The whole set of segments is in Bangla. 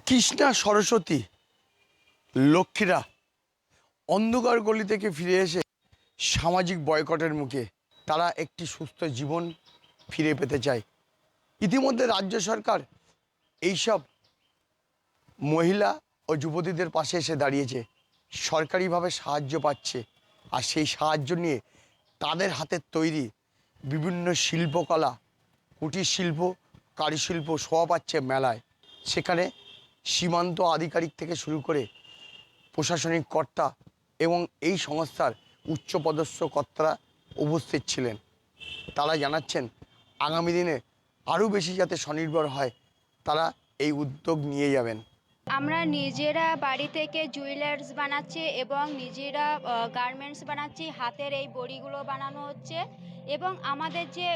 কৃষ্ণা, সরস্বতী, লক্ষ্মীরা অন্ধকার গলি থেকে ফিরে এসে সামাজিক বয়কটের মুখে তারা একটি সুস্থ জীবন ফিরে পেতে চায়। ইতিমধ্যে রাজ্য সরকার এইসব মহিলা ও যুবতীদের পাশে এসে দাঁড়িয়েছে, সরকারিভাবে সাহায্য পাচ্ছে। আর সেই সাহায্য নিয়ে তাদের হাতের তৈরি বিভিন্ন শিল্পকলা, কুটির শিল্প, কারুশিল্প শোভা পাচ্ছে মেলায়। সেখানে সীমান্ত আধিকারিক থেকে শুরু করে প্রশাসনিক কর্তা এবং এই সংস্থার উচ্চপদস্থ কর্তারা উপস্থিত ছিলেন। তারা জানাচ্ছেন আগামী দিনে আরও বেশি যাতে স্বনির্ভর হয়, তারা এই উদ্যোগ নিয়ে যাবেন। আমরা নিজেরা বাড়ি থেকে জুয়েলার্স বানাচ্ছি এবং নিজেরা গার্মেন্টস বানাচ্ছি, হাতের এই বড়িগুলো বানানো হচ্ছে এবং আমাদের যে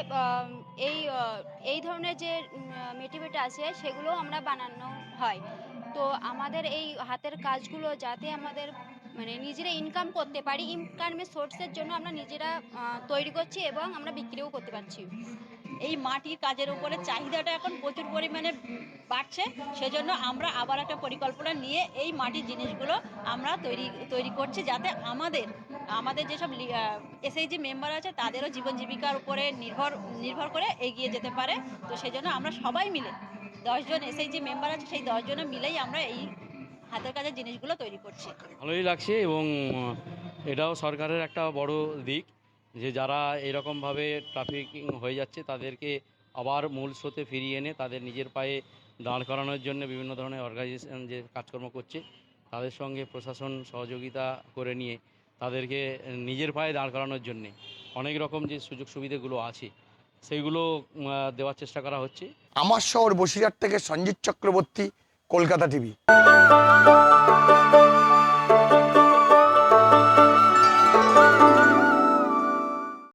এই ধরনের যে মেটিবেট আছে সেগুলো আমরা বানানো হয়। তো আমাদের এই হাতের কাজগুলো যাতে আমাদের মানে নিজেরা ইনকাম করতে পারি, ইনকামের সোর্সের জন্য আমরা নিজেরা তৈরি করছি এবং আমরা বিক্রিও করতে পারছি। এই মাটির কাজের উপরে চাহিদাটা এখন প্রচুর পরিমাণে বাড়ছে, সেজন্য আমরা আবার একটা পরিকল্পনা নিয়ে এই মাটির জিনিসগুলো আমরা তৈরি করছি, যাতে আমাদের যেসব এসএইচজি মেম্বার আছে তাদেরও জীবন জীবিকার উপরে নির্ভর করে এগিয়ে যেতে পারে। তো সেই জন্য আমরা সবাই মিলে 10 জন এসএইচজি মেম্বার আছে, সেই 10 জনে মিলেই আমরা এই হাতের কাজের জিনিসগুলো তৈরি করছি। ভালোই লাগছে এবং এটাও সরকারের একটা বড় দিক যে যারা এরকমভাবে ট্রাফিকিং হয়ে যাচ্ছে তাদেরকে আবার মূল স্রোতে ফিরিয়ে এনে তাদের নিজের পায়ে দাঁড় করানোর জন্য বিভিন্ন ধরনের অর্গানাইজেশন যে কাজকর্ম করছে তাদের সঙ্গে প্রশাসন সহযোগিতা করে নিয়ে তাদেরকে নিজের পায়ে দাঁড় করানোর জন্যে অনেক রকম যে সুযোগ সুবিধাগুলো আছে সেইগুলো দেওয়ার চেষ্টা করা হচ্ছে। আমার শহর বসিরহাট থেকে সঞ্জিত চক্রবর্তী, কলকাতা টিভি।